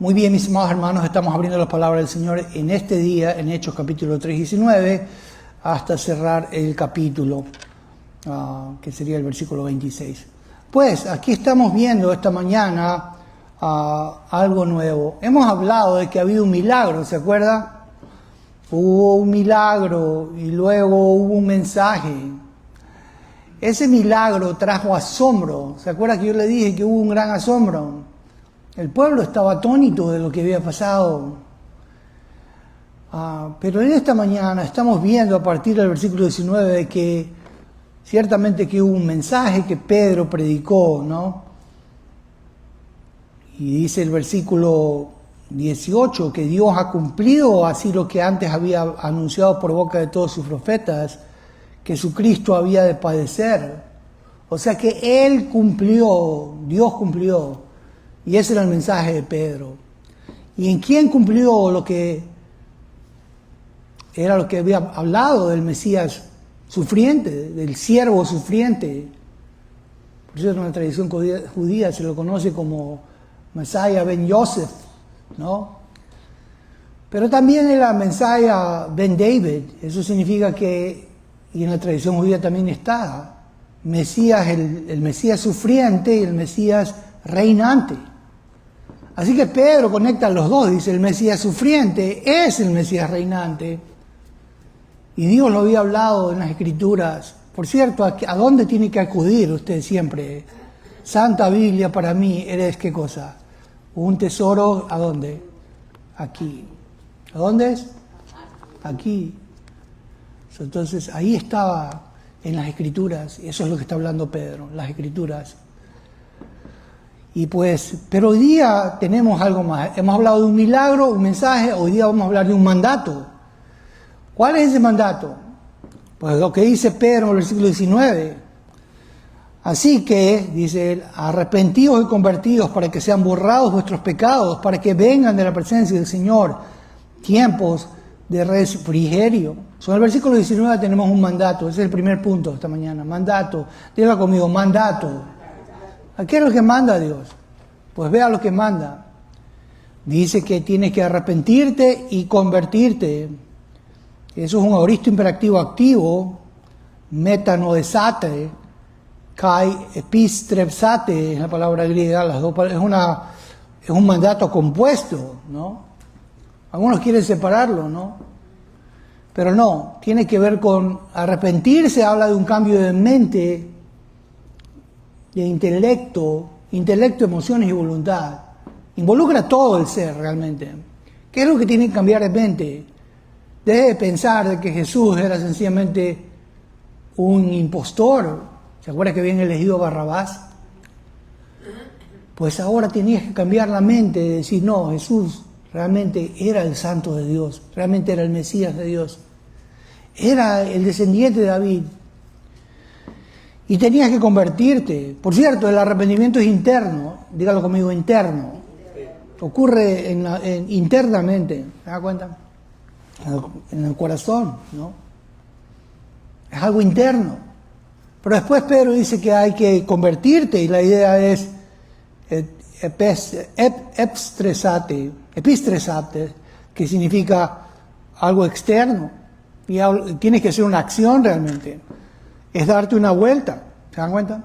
Muy bien, mis amados hermanos, estamos abriendo la palabra del Señor en este día, en Hechos capítulo 3, 19, hasta cerrar el capítulo, que sería el versículo 26. Pues aquí estamos viendo esta mañana algo nuevo. Hemos hablado de que ha habido un milagro, ¿se acuerda? Hubo un milagro y luego hubo un mensaje. Ese milagro trajo asombro. ¿Se acuerda que yo le dije que hubo un gran asombro? El pueblo estaba atónito de lo que había pasado. Pero en esta mañana estamos viendo a partir del versículo 19 de que ciertamente que hubo un mensaje que Pedro predicó, ¿no? Y dice el versículo 18 que Dios ha cumplido así lo que antes había anunciado por boca de todos sus profetas, que su Cristo había de padecer. O sea que Él cumplió, Dios cumplió. Y ese era el mensaje de Pedro. ¿Y en quién cumplió lo que era lo que había hablado del Mesías sufriente, del siervo sufriente? Por cierto, en la tradición judía se lo conoce como Mesías ben Yosef, ¿no? Pero también era Mesías ben David. Eso significa que, y en la tradición judía también está, Mesías, el Mesías sufriente y el Mesías reinante. Así que Pedro conecta a los dos, dice, el Mesías sufriente es el Mesías reinante. Y Dios lo había hablado en las Escrituras. Por cierto, ¿a dónde tiene que acudir usted siempre? Santa Biblia para mí, ¿eres qué cosa? Un tesoro, ¿a dónde? Aquí. ¿A dónde es? Aquí. Entonces, ahí estaba en las Escrituras, y eso es lo que está hablando Pedro, las Escrituras. Y pues, pero hoy día tenemos algo más. Hemos hablado de un milagro, un mensaje, hoy día vamos a hablar de un mandato. ¿Cuál es ese mandato? Pues lo que dice Pedro en el versículo 19. Así que, dice él, arrepentidos y convertidos para que sean borrados vuestros pecados, para que vengan de la presencia del Señor tiempos de refrigerio. En el versículo 19 tenemos un mandato, ese es el primer punto esta mañana, mandato. Dígalo conmigo, mandato. ¿A qué es lo que manda Dios? Pues vea lo que manda. Dice que tienes que arrepentirte y convertirte. Eso es un aoristo imperativo activo, metanodesate, kai epistrepsate, es la palabra griega, las dos es un mandato compuesto, ¿no? Algunos quieren separarlo, ¿no? Pero no, tiene que ver con arrepentirse, habla de un cambio de mente, de intelecto, emociones y voluntad. Involucra todo el ser realmente. ¿Qué es lo que tiene que cambiar de mente? Deje de pensar de que Jesús era sencillamente un impostor. ¿Se acuerda que habían elegido a Barrabás? Pues ahora tenías que cambiar la mente de decir, no, Jesús realmente era el santo de Dios, realmente era el Mesías de Dios. Era el descendiente de David. Y tenías que convertirte. Por cierto, el arrepentimiento es interno. Dígalo conmigo, interno. Ocurre internamente. ¿Se da cuenta? En el corazón, ¿no? Es algo interno. Pero después Pedro dice que hay que convertirte y la idea es epistresate, que significa algo externo. Y tienes que hacer una acción realmente. Es darte una vuelta, ¿se dan cuenta?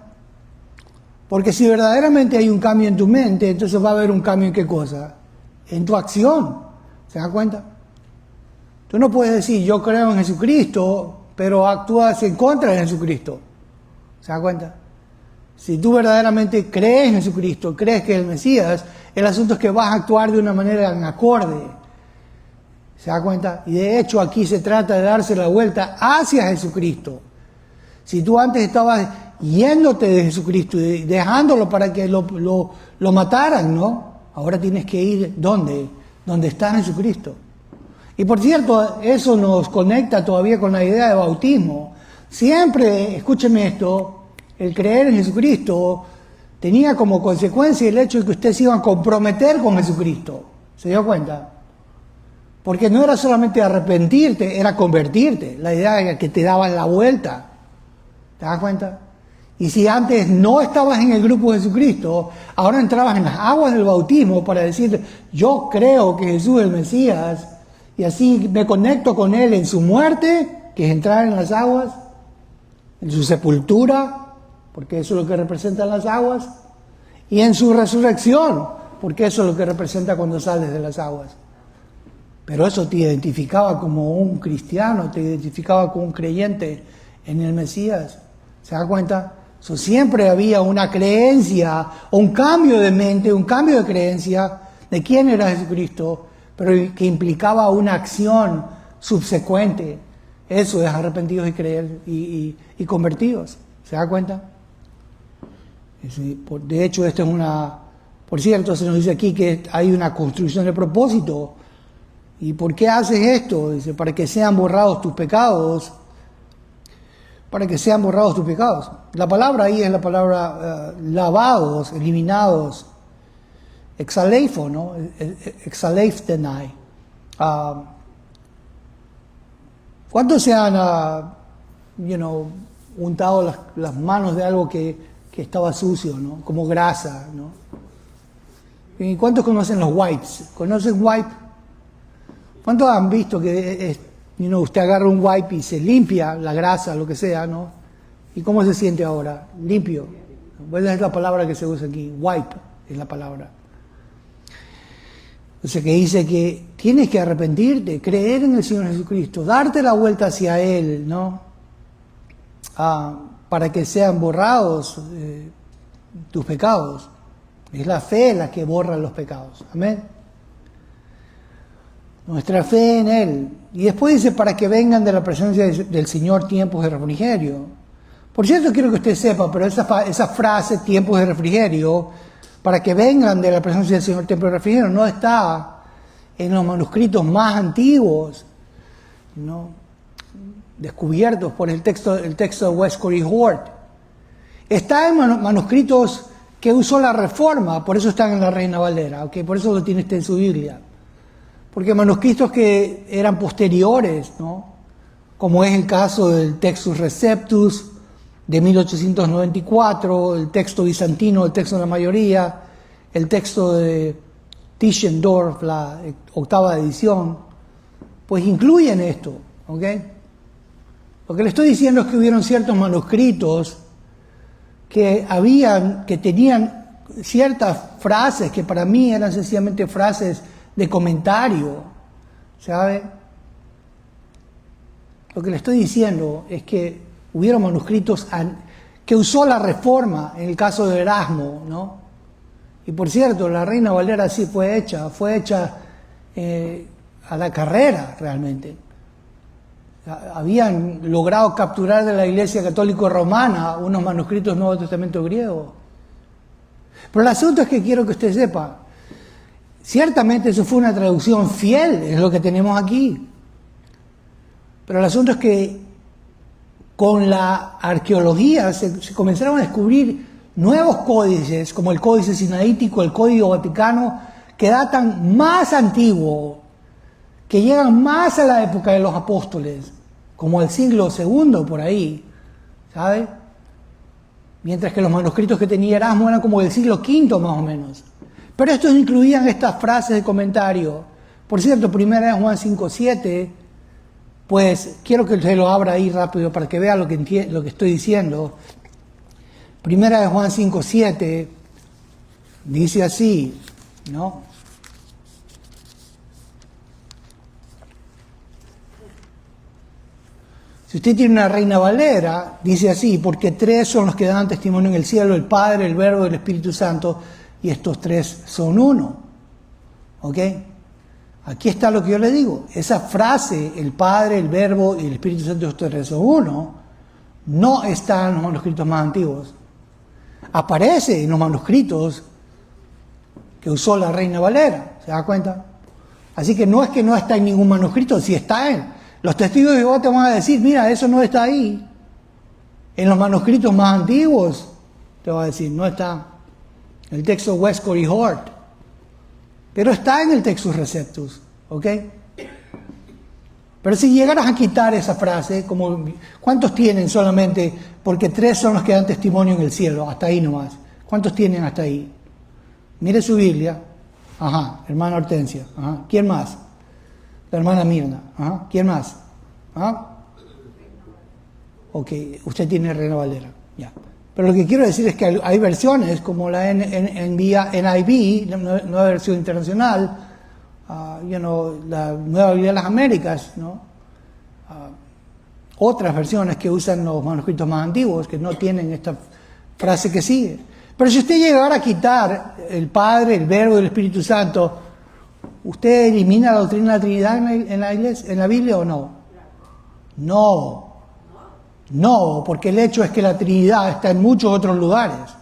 Porque si verdaderamente hay un cambio en tu mente, entonces va a haber un cambio en qué cosa, en tu acción, ¿se dan cuenta? Tú no puedes decir yo creo en Jesucristo, pero actúas en contra de Jesucristo, ¿se dan cuenta? Si tú verdaderamente crees en Jesucristo, crees que es el Mesías, el asunto es que vas a actuar de una manera en acorde, ¿se da cuenta? Y de hecho aquí se trata de darse la vuelta hacia Jesucristo. Si tú antes estabas yéndote de Jesucristo y dejándolo para que lo mataran, ¿no? Ahora tienes que ir, ¿dónde? Donde está Jesucristo. Y por cierto, eso nos conecta todavía con la idea de bautismo. Siempre, escúcheme esto, el creer en Jesucristo tenía como consecuencia el hecho de que usted se iba a comprometer con Jesucristo. ¿Se dio cuenta? Porque no era solamente arrepentirte, era convertirte. La idea era que te daban la vuelta. ¿Te das cuenta? Y si antes no estabas en el grupo de Jesucristo, ahora entrabas en las aguas del bautismo para decir, yo creo que Jesús es el Mesías, y así me conecto con Él en su muerte, que es entrar en las aguas, en su sepultura, porque eso es lo que representan las aguas, y en su resurrección, porque eso es lo que representa cuando sales de las aguas. Pero eso te identificaba como un cristiano, te identificaba como un creyente en el Mesías. ¿Se da cuenta? Siempre había una creencia, o un cambio de mente, un cambio de creencia de quién era Jesucristo, pero que implicaba una acción subsecuente. Eso es arrepentidos y creer y convertidos. ¿Se da cuenta? De hecho, esto es una... Por cierto, se nos dice aquí que hay una construcción de propósito. ¿Y por qué haces esto? Dice, para que sean borrados tus pecados. Para que sean borrados tus pecados. La palabra ahí es la palabra lavados, eliminados. Exaleifo, ¿no? Exaleiftenai. ¿Cuántos se han, untado las manos de algo que estaba sucio, ¿no? Como grasa, ¿no? ¿Y cuántos conocen los wipes? ¿Conocen wipe? ¿Cuántos han visto que usted agarra un wipe y se limpia la grasa, lo que sea, ¿no? ¿Y cómo se siente ahora? Limpio. Pues es la palabra que se usa aquí. Wipe es la palabra. O sea, que dice que tienes que arrepentirte, creer en el Señor Jesucristo, darte la vuelta hacia Él, ¿no? Para que sean borrados tus pecados. Es la fe la que borra los pecados. Amén. Nuestra fe en Él. Y después dice, para que vengan de la presencia del Señor tiempos de refrigerio. Por cierto, quiero que usted sepa, pero esa frase, tiempos de refrigerio, para que vengan de la presencia del Señor tiempos de refrigerio, no está en los manuscritos más antiguos, ¿no? Descubiertos por el texto de Westcott y Hort. Está en manuscritos que usó la Reforma, por eso están en la Reina Valera, ¿okay? Por eso lo tiene usted en su Biblia. Porque manuscritos que eran posteriores, ¿no? Como es el caso del Textus Receptus de 1894, el texto bizantino, el texto de la mayoría, el texto de Tischendorf, la octava edición, pues incluyen esto, ¿ok? Lo que le estoy diciendo es que hubieron ciertos manuscritos que tenían ciertas frases que para mí eran sencillamente frases de comentario, ¿sabe? Lo que le estoy diciendo es que hubieron manuscritos que usó la Reforma, en el caso de Erasmo, ¿no? Y por cierto, la Reina Valera sí fue hecha a la carrera realmente. Habían logrado capturar de la Iglesia Católica Romana unos manuscritos del Nuevo Testamento griego. Pero el asunto es que quiero que usted sepa, ciertamente eso fue una traducción fiel, es lo que tenemos aquí. Pero el asunto es que con la arqueología se comenzaron a descubrir nuevos códices, como el Códice Sinaítico, el Código Vaticano, que datan más antiguo, que llegan más a la época de los apóstoles, como el siglo II por ahí, ¿sabe? Mientras que los manuscritos que tenía Erasmo eran como del siglo V más o menos. Pero estos incluían estas frases de comentario. Por cierto, primera de Juan 5:7, pues quiero que usted lo abra ahí rápido para que vea lo que estoy diciendo. Primera de Juan 5:7 dice así, ¿no? Si usted tiene una Reina Valera, dice así, porque tres son los que dan testimonio en el cielo, el Padre, el Verbo y el Espíritu Santo, y estos tres son uno. ¿Ok? Aquí está lo que yo le digo. Esa frase, el Padre, el Verbo y el Espíritu Santo, estos tres son uno, no está en los manuscritos más antiguos. Aparece en los manuscritos que usó la Reina Valera, ¿se da cuenta? Así que no es que no está en ningún manuscrito, si está en. Los testigos de Jehová te van a decir, mira, eso no está ahí. En los manuscritos más antiguos, te va a decir, no está. El texto Westcott y Hort. Pero está en el Textus Receptus, ¿ok? Pero si llegaras a quitar esa frase, como ¿cuántos tienen solamente? Porque 3 son los que dan testimonio en el cielo, hasta ahí nomás. ¿Cuántos tienen hasta ahí? Mire su Biblia. Ajá, hermana Hortensia. Ajá. ¿Quién más? La hermana Mirna. Ajá. ¿Quién más? ¿Ah? Ok, usted tiene Reina Valera. Ya. Pero lo que quiero decir es que hay versiones como la NIV, la nueva versión internacional, la Nueva Biblia de las Américas, ¿no? Otras versiones que usan los manuscritos más antiguos, que no tienen esta frase que sigue. Pero si usted llegara a quitar el Padre, el Verbo y el Espíritu Santo, ¿usted elimina la doctrina de la Trinidad en la iglesia, en la Biblia o no? No, porque el hecho es que la Trinidad está en muchos otros lugares.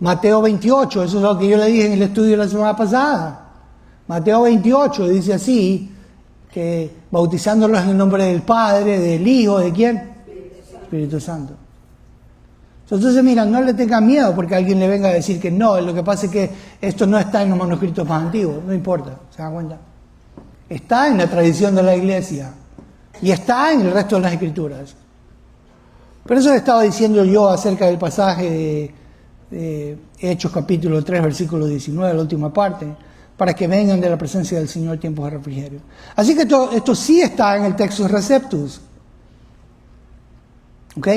Mateo 28, eso es lo que yo le dije en el estudio de la semana pasada. Mateo 28 dice así, que bautizándolos en el nombre del Padre, del Hijo, ¿de quién? Espíritu Santo. Entonces, mira, no le tengan miedo porque alguien le venga a decir que no, lo que pasa es que esto no está en los manuscritos más antiguos, no importa, ¿se dan cuenta? Está en la tradición de la iglesia y está en el resto de las escrituras. Pero eso he estado diciendo yo acerca del pasaje de Hechos capítulo 3, versículo 19, la última parte, para que vengan de la presencia del Señor tiempos de refrigerio. Así que esto sí está en el Textus Receptus. ¿Ok?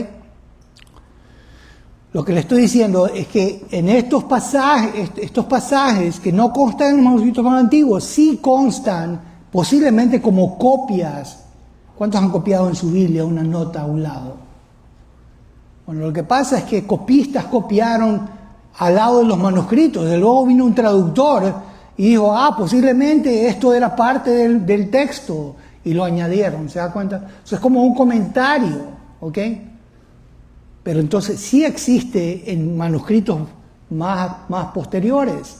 Lo que le estoy diciendo es que en estos pasajes que no constan en los manuscritos más antiguos, sí constan posiblemente como copias. ¿Cuántos han copiado en su Biblia una nota a un lado? Bueno, lo que pasa es que copistas copiaron al lado de los manuscritos. De luego vino un traductor y dijo, posiblemente esto era parte del texto. Y lo añadieron, ¿se da cuenta? Eso es como un comentario, ¿ok? Pero entonces sí existe en manuscritos más posteriores.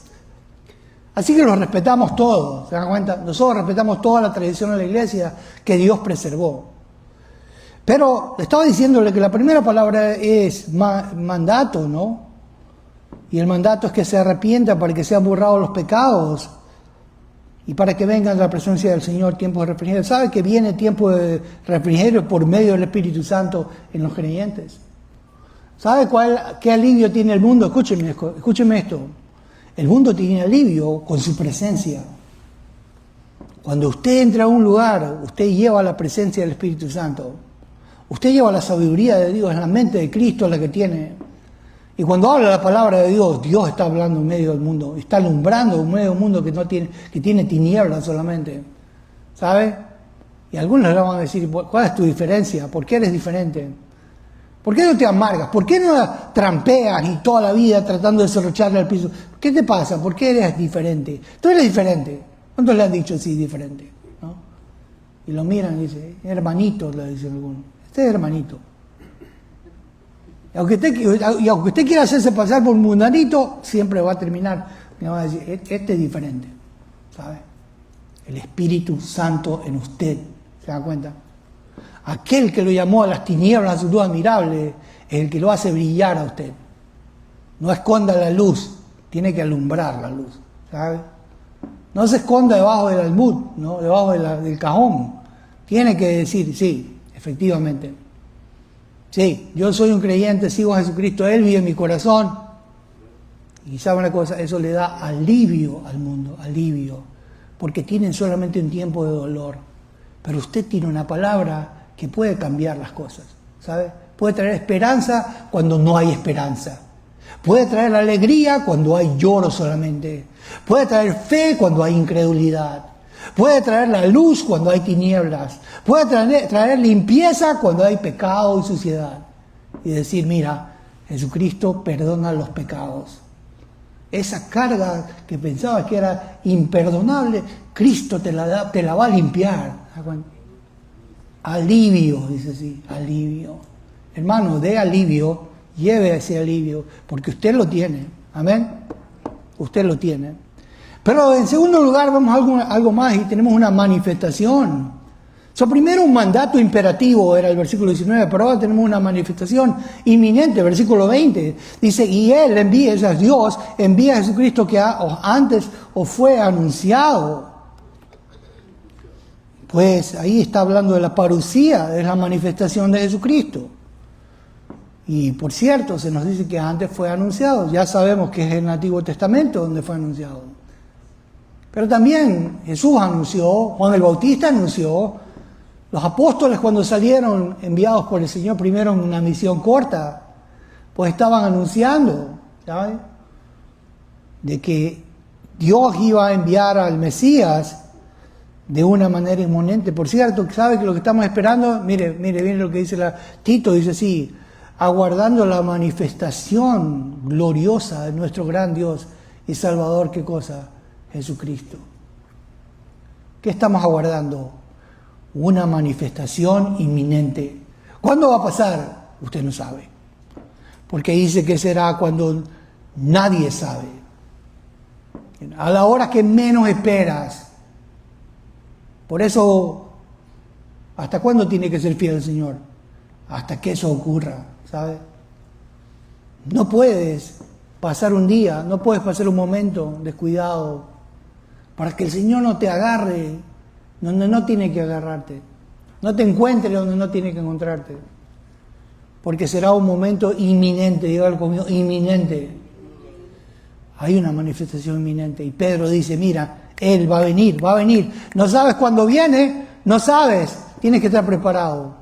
Así que los respetamos todos, ¿se dan cuenta? Nosotros respetamos toda la tradición de la iglesia que Dios preservó. Pero estaba diciéndole que la primera palabra es mandato, ¿no? Y el mandato es que se arrepienta para que sean borrados los pecados y para que vengan a la presencia del Señor tiempos de refrigerio. ¿Sabe que viene tiempo de refrigerio por medio del Espíritu Santo en los creyentes? ¿Sabe qué alivio tiene el mundo? Escúcheme esto. El mundo tiene alivio con su presencia. Cuando usted entra a un lugar, usted lleva la presencia del Espíritu Santo. Usted lleva la sabiduría de Dios, la mente de Cristo la que tiene. Y cuando habla la palabra de Dios, Dios está hablando en medio del mundo. Está alumbrando en medio del mundo que tiene tinieblas solamente. ¿Sabe? Y algunos le van a decir, ¿cuál es tu diferencia? ¿Por qué eres diferente? ¿Por qué no te amargas? ¿Por qué no trampeas y toda la vida tratando de serrocharle al piso? ¿Qué te pasa? ¿Por qué eres diferente? Tú eres diferente. ¿Cuántos le han dicho sí, diferente? ¿No? Y lo miran y dicen, hermanito, le dicen algunos. Este es hermanito. Y aunque usted quiera hacerse pasar por mundanito, siempre va a terminar. Me va a decir, este es diferente. ¿Sabe? El Espíritu Santo en usted. ¿Se da cuenta? Aquel que lo llamó a las tinieblas, a su luz admirable, es el que lo hace brillar a usted. No esconda la luz, tiene que alumbrar la luz, ¿sabe? No se esconda debajo del almud, ¿no? Debajo del cajón. Tiene que decir, sí, efectivamente. Sí, yo soy un creyente, sigo a Jesucristo, Él vive en mi corazón. Y sabe una cosa, eso le da alivio al mundo, alivio. Porque tienen solamente un tiempo de dolor. Pero usted tiene una palabra que puede cambiar las cosas, ¿sabe? Puede traer esperanza cuando no hay esperanza. Puede traer alegría cuando hay lloro solamente. Puede traer fe cuando hay incredulidad. Puede traer la luz cuando hay tinieblas. Puede traer limpieza cuando hay pecado y suciedad. Y decir, mira, Jesucristo perdona los pecados. Esa carga que pensabas que era imperdonable, Cristo te la va a limpiar. Alivio, dice así, alivio. Hermano, dé alivio, lleve ese alivio, porque usted lo tiene. Amén. Usted lo tiene. Pero en segundo lugar vemos algo más y tenemos una manifestación. Primero un mandato imperativo era el versículo 19, pero ahora tenemos una manifestación inminente, versículo 20. Dice, y Él envía, o sea, Dios envía a Jesucristo que antes os fue anunciado. Pues ahí está hablando de la parucía, es la manifestación de Jesucristo. Y por cierto, se nos dice que antes fue anunciado. Ya sabemos que es en el Antiguo Testamento donde fue anunciado. Pero también Jesús anunció, Juan el Bautista anunció, los apóstoles cuando salieron enviados por el Señor primero en una misión corta, pues estaban anunciando, ¿sabes?, de que Dios iba a enviar al Mesías de una manera inminente. Por cierto, ¿sabe que lo que estamos esperando? Mire bien lo que dice Tito, dice así: aguardando la manifestación gloriosa de nuestro gran Dios y Salvador, ¿qué cosa? Jesucristo. ¿Qué estamos aguardando? Una manifestación inminente. ¿Cuándo va a pasar? Usted no sabe. Porque dice que será cuando nadie sabe. A la hora que menos esperas. Por eso, ¿hasta cuándo tiene que ser fiel el Señor? Hasta que eso ocurra, ¿sabes? No puedes pasar un día, no puedes pasar un momento descuidado para que el Señor no te agarre donde no tiene que agarrarte, no te encuentre donde no tiene que encontrarte, porque será un momento inminente, dígalo conmigo, inminente. Hay una manifestación inminente y Pedro dice, mira, Él va a venir, no sabes cuándo viene, no sabes, tienes que estar preparado.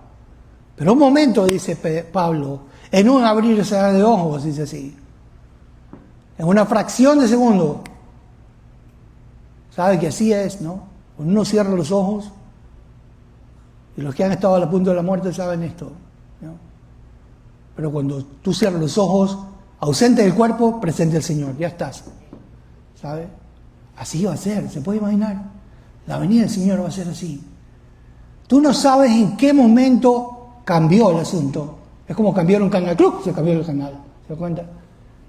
Pero un momento, dice Pablo, en un abrir y cerrar de ojos, dice así, en una fracción de segundo. ¿Sabe que así es, no? Cuando uno cierra los ojos, y los que han estado a la punta de la muerte saben esto, ¿no? Pero cuando tú cierras los ojos, ausente del cuerpo, presente el Señor, ya estás, ¿sabe? Así va a ser, ¿se puede imaginar? La venida del Señor va a ser así. Tú no sabes en qué momento cambió el asunto. Es como cambiar un canal, ¡cluc! Se cambió el canal, ¿se da cuenta?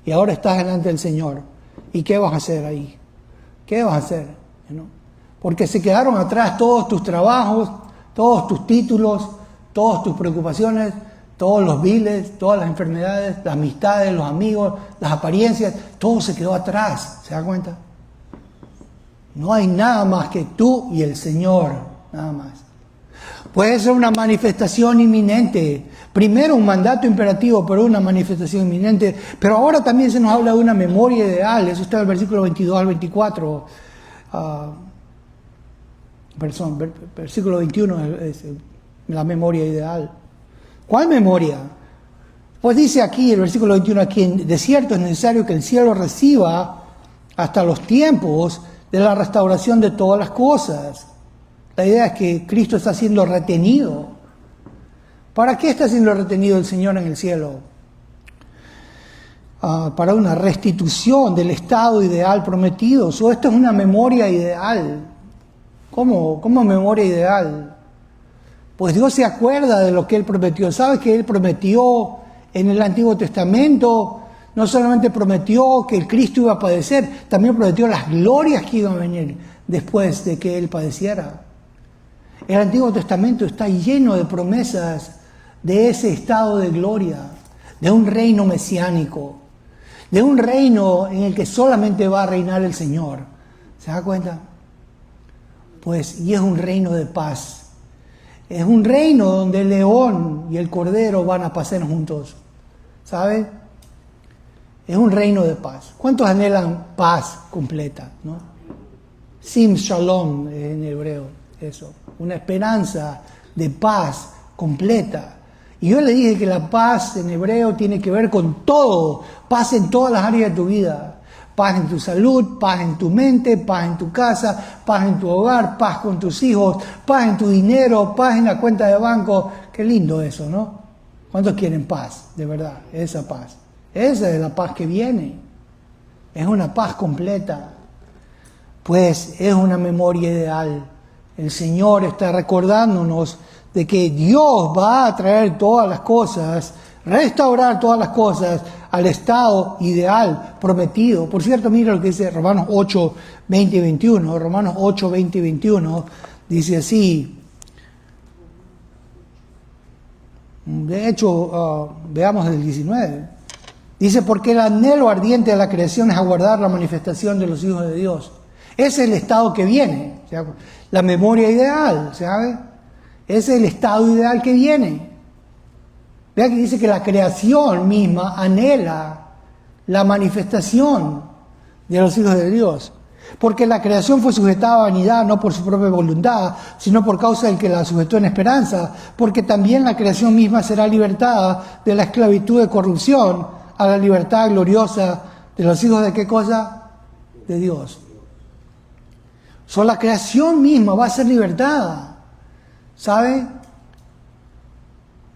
Y ahora estás delante del Señor. ¿Y qué vas a hacer ahí? ¿Qué vas a hacer? ¿No? Porque se quedaron atrás todos tus trabajos, todos tus títulos, todas tus preocupaciones, todos los biles, todas las enfermedades, las amistades, los amigos, las apariencias, todo se quedó atrás, ¿se da cuenta? No hay nada más que tú y el Señor, nada más. Puede ser una manifestación inminente. Primero un mandato imperativo, pero una manifestación inminente. Pero ahora también se nos habla de una memoria ideal. Eso está en el versículo 22 al 24. Versículo 21 es la memoria ideal. ¿Cuál memoria? Pues dice aquí, el versículo 21, aquí, de cierto es necesario que el cielo reciba hasta los tiempos de la restauración de todas las cosas. La idea es que Cristo está siendo retenido. ¿Para qué está siendo retenido el Señor en el cielo? Para una restitución del estado ideal prometido. Esto es una memoria ideal. ¿Cómo memoria ideal? Pues Dios se acuerda de lo que Él prometió. ¿Sabe que Él prometió en el Antiguo Testamento? No solamente prometió que el Cristo iba a padecer, también prometió las glorias que iban a venir después de que Él padeciera. El Antiguo Testamento está lleno de promesas de ese estado de gloria, de un reino mesiánico, de un reino en el que solamente va a reinar el Señor. ¿Se da cuenta? Pues, y es un reino de paz. Es un reino donde el león y el cordero van a pasar juntos. ¿Sabe? Es un reino de paz. ¿Cuántos anhelan paz completa, no? Sim shalom en hebreo, eso. Una esperanza de paz completa. Y yo le dije que la paz en hebreo tiene que ver con todo. Paz en todas las áreas de tu vida. Paz en tu salud, paz en tu mente, paz en tu casa, paz en tu hogar, paz con tus hijos, paz en tu dinero, paz en la cuenta de banco. Qué lindo eso, ¿no? ¿Cuántos quieren paz? De verdad, esa paz. Esa es la paz que viene. Es una paz completa. Pues es una memoria ideal. El Señor está recordándonos de que Dios va a traer todas las cosas, restaurar todas las cosas al estado ideal prometido. Por cierto, mira lo que dice Romanos 8, 20 y 21. Romanos 8, 20 y 21 dice así. De hecho, veamos el 19. Dice, porque el anhelo ardiente de la creación es aguardar la manifestación de los hijos de Dios. Ese es el estado que viene, La memoria ideal, ¿sabe? Ese es el estado ideal que viene. Vea que dice que la creación misma anhela la manifestación de los hijos de Dios. Porque la creación fue sujetada a vanidad, no por su propia voluntad, sino por causa del que la sujetó en esperanza. Porque también la creación misma será libertada de la esclavitud de corrupción a la libertad gloriosa de los hijos de ¿qué cosa? De Dios. La creación misma va a ser libertada, ¿sabe?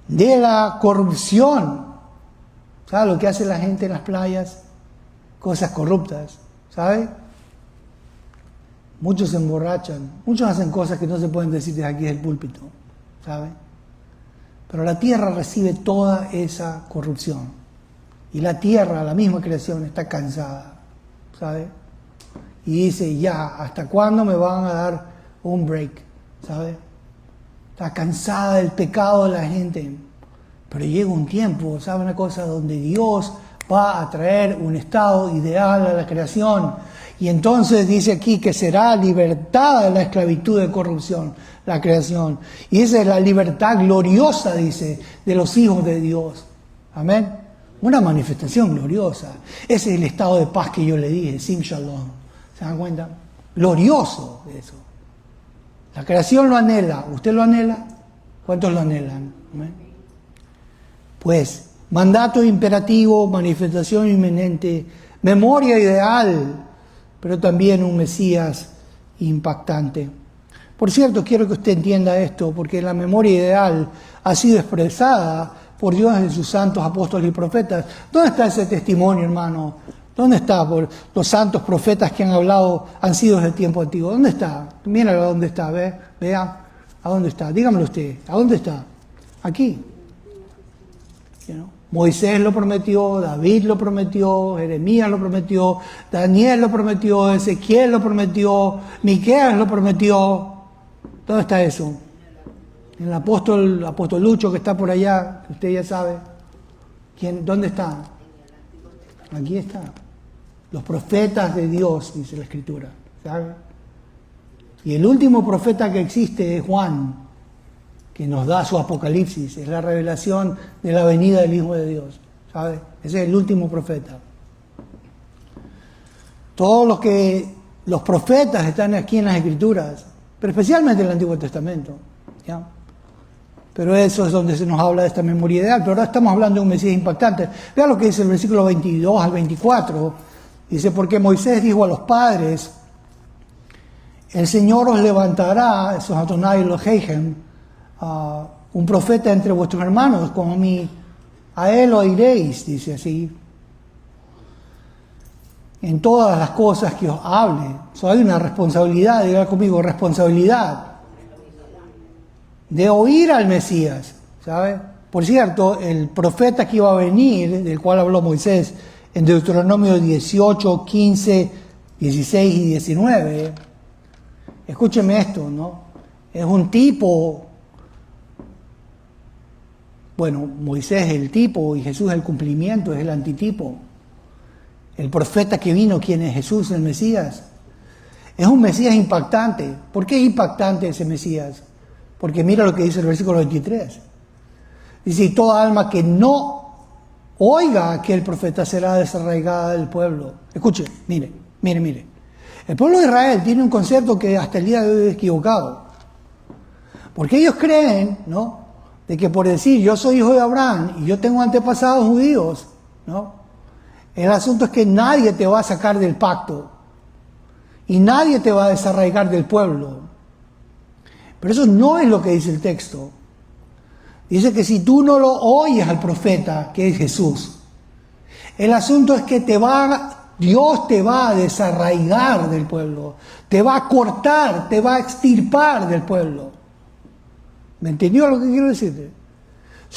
De la corrupción. ¿Sabe lo que hace la gente en las playas? Cosas corruptas, ¿sabe? Muchos se emborrachan, muchos hacen cosas que no se pueden decir desde aquí del púlpito, ¿sabe? Pero la tierra recibe toda esa corrupción. Y la tierra, la misma creación, está cansada, ¿sabe? Y dice, ya, ¿hasta cuándo me van a dar un break? ¿Sabe? Está cansada del pecado de la gente. Pero llega un tiempo, ¿sabe una cosa? Donde Dios va a traer un estado ideal a la creación. Y entonces dice aquí que será libertada de la esclavitud de corrupción, la creación. Y esa es la libertad gloriosa, dice, de los hijos de Dios. Amén. Una manifestación gloriosa. Ese es el estado de paz que yo le dije, Sim Shalom. ¿Se dan cuenta? Glorioso eso. La creación lo anhela. ¿Usted lo anhela? ¿Cuántos lo anhelan? ¿Amén? Pues, mandato imperativo, manifestación inminente, memoria ideal, pero también un Mesías impactante. Por cierto, quiero que usted entienda esto, porque la memoria ideal ha sido expresada por Dios en sus santos apóstoles y profetas. ¿Dónde está ese testimonio, hermano? ¿Dónde está? Por los santos profetas que han hablado, han sido desde el tiempo antiguo. ¿Dónde está? Míralo a dónde está, vea, a dónde está. Dígamelo usted, ¿a dónde está? Aquí. Moisés lo prometió, David lo prometió, Jeremías lo prometió, Daniel lo prometió, Ezequiel lo prometió, Miqueas lo prometió. ¿Dónde está eso? En el apóstol Lucho que está por allá, que usted ya sabe. ¿Dónde está? Aquí está. Los profetas de Dios, dice la Escritura, ¿sabe? Y el último profeta que existe es Juan, que nos da su apocalipsis, es la revelación de la venida del Hijo de Dios, ¿sabe? Ese es el último profeta. Todos los profetas están aquí en las Escrituras, pero especialmente en el Antiguo Testamento, ¿ya? Pero eso es donde se nos habla de esta memoria ideal. Pero ahora estamos hablando de un Mesías impactante. Vea lo que dice el versículo 22 al 24. Dice, porque Moisés dijo a los padres, el Señor os levantará, eso es Adonai Elohim, un profeta entre vuestros hermanos, como a mí, a él oiréis, dice así, en todas las cosas que os hable. Hay una responsabilidad, diga conmigo, responsabilidad de oír al Mesías, ¿sabe? Por cierto, el profeta que iba a venir, del cual habló Moisés en Deuteronomio 18, 15, 16 y 19, escúcheme esto, ¿no? Es un tipo, bueno, Moisés es el tipo y Jesús es el cumplimiento, es el antitipo. El profeta que vino, ¿quién es? Jesús, el Mesías. Es un Mesías impactante. ¿Por qué es impactante ese Mesías? Porque mira lo que dice el versículo 23. Dice, y toda alma que no oiga a aquel profeta será desarraigada del pueblo. Escuche, mire. El pueblo de Israel tiene un concepto que hasta el día de hoy es equivocado. Porque ellos creen, ¿no?, de que por decir yo soy hijo de Abraham y yo tengo antepasados judíos, ¿no?, el asunto es que nadie te va a sacar del pacto y nadie te va a desarraigar del pueblo. Pero eso no es lo que dice el texto. Dice que si tú no lo oyes al profeta, que es Jesús, el asunto es que Dios te va a desarraigar del pueblo, te va a cortar, te va a extirpar del pueblo. ¿Me entendió lo que quiero decirte?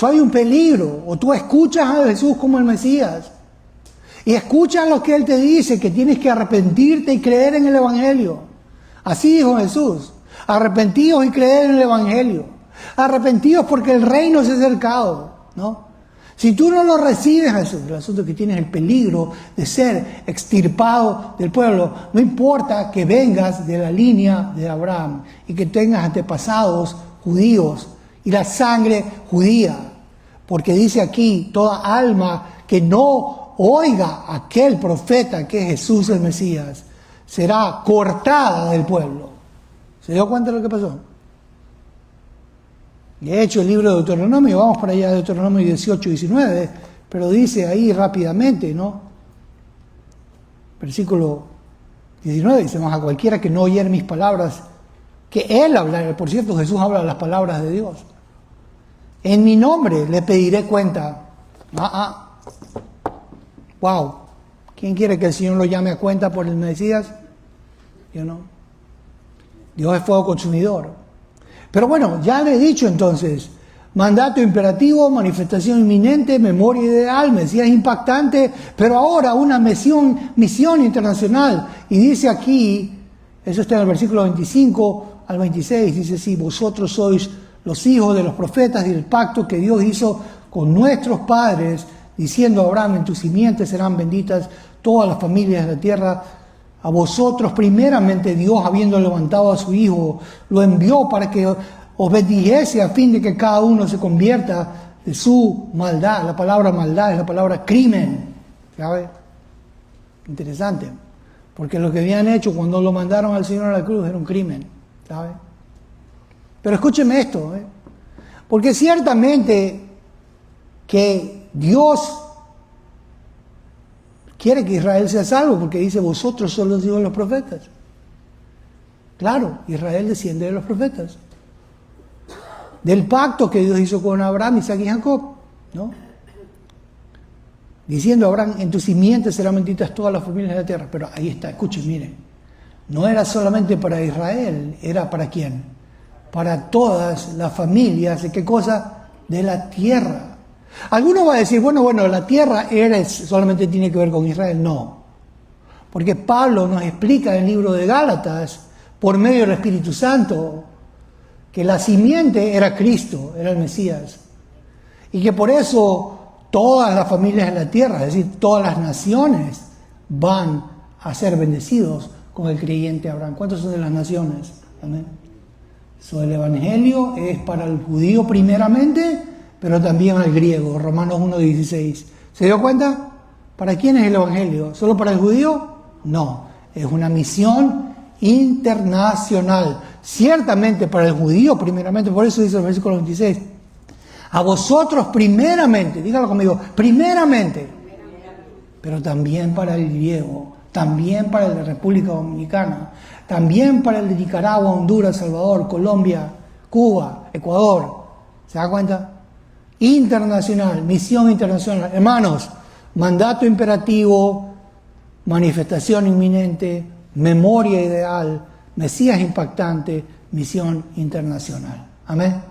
Hay un peligro. O tú escuchas a Jesús como el Mesías y escuchas lo que Él te dice, que tienes que arrepentirte y creer en el Evangelio. Así dijo Jesús. Arrepentidos y creer en el Evangelio. Arrepentidos porque el reino se ha acercado, ¿no? Si tú no lo recibes, Jesús, el asunto es que tienes el peligro de ser extirpado del pueblo. No importa que vengas de la línea de Abraham y que tengas antepasados judíos y la sangre judía. Porque dice aquí, toda alma que no oiga a aquel profeta que es Jesús el Mesías, será cortada del pueblo. ¿Se dio cuenta de lo que pasó? De hecho, el libro de Deuteronomio, vamos para allá, Deuteronomio 18, 19, pero dice ahí rápidamente, ¿no? Versículo 19, dice, más a cualquiera que no oyere mis palabras, que él hablará. Por cierto, Jesús habla las palabras de Dios. En mi nombre le pediré cuenta. Wow. ¿Quién quiere que el Señor lo llame a cuenta por el Mesías? Yo no. Dios es fuego consumidor. Pero bueno, ya le he dicho entonces, mandato imperativo, manifestación inminente, memoria ideal, Mesías impactante, pero ahora una misión internacional. Y dice aquí, eso está en el versículo 25 al 26, dice así, vosotros sois los hijos de los profetas y el pacto que Dios hizo con nuestros padres, diciendo a Abraham, en tus simientes serán benditas todas las familias de la tierra. A vosotros primeramente Dios, habiendo levantado a su Hijo, lo envió para que os bendijese a fin de que cada uno se convierta de su maldad. La palabra maldad es la palabra crimen. ¿Sabe? Interesante. Porque lo que habían hecho cuando lo mandaron al Señor a la cruz era un crimen. ¿Sabe? Pero escúcheme esto. Porque ciertamente que Dios quiere que Israel sea salvo, porque dice, vosotros sois los hijos de los profetas. Claro, Israel desciende de los profetas. Del pacto que Dios hizo con Abraham, Isaac y Jacob, ¿no? Diciendo a Abraham, en tus simientes serán benditas todas las familias de la tierra. Pero ahí está, escuchen, miren. No era solamente para Israel, era para ¿quién? Para todas las familias, ¿de qué cosa? De la tierra. Alguno va a decir, bueno, la tierra solamente tiene que ver con Israel. No, porque Pablo nos explica en el libro de Gálatas, por medio del Espíritu Santo, que la simiente era Cristo, era el Mesías, y que por eso todas las familias de la tierra, es decir, todas las naciones, van a ser bendecidos con el creyente Abraham. ¿Cuántos son de las naciones? Amén. El Evangelio es para el judío primeramente, pero también al griego, Romanos 1:16. ¿Se dio cuenta? ¿Para quién es el Evangelio? ¿Solo para el judío? No, es una misión internacional. Ciertamente para el judío primeramente, por eso dice el versículo 26. A vosotros primeramente, dígalo conmigo, primeramente, pero también para el griego, también para el de República Dominicana, también para el de Nicaragua, Honduras, Salvador, Colombia, Cuba, Ecuador. ¿Se da cuenta? Internacional, misión internacional. Hermanos, mandato imperativo, manifestación inminente, memoria ideal, Mesías impactante, misión internacional. Amén.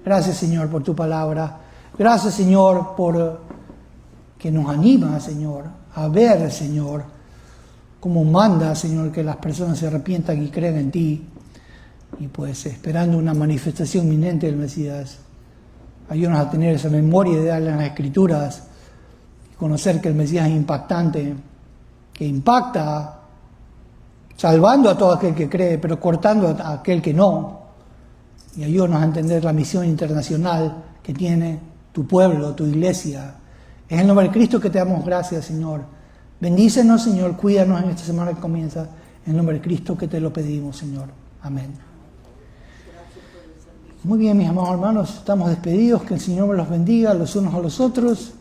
Gracias, Señor, por tu palabra. Gracias, Señor, por que nos anima, Señor, a ver, Señor, cómo manda, Señor, que las personas se arrepientan y crean en ti. Y pues esperando una manifestación inminente del Mesías. Ayúdanos a tener esa memoria ideal en las Escrituras y conocer que el Mesías es impactante, que impacta, salvando a todo aquel que cree, pero cortando a aquel que no. Y ayúdanos a entender la misión internacional que tiene tu pueblo, tu iglesia. Es en el nombre de Cristo que te damos gracias, Señor. Bendícenos, Señor, cuídanos en esta semana que comienza. En el nombre de Cristo que te lo pedimos, Señor. Amén. Muy bien, mis amados hermanos, estamos despedidos. Que el Señor me los bendiga los unos a los otros.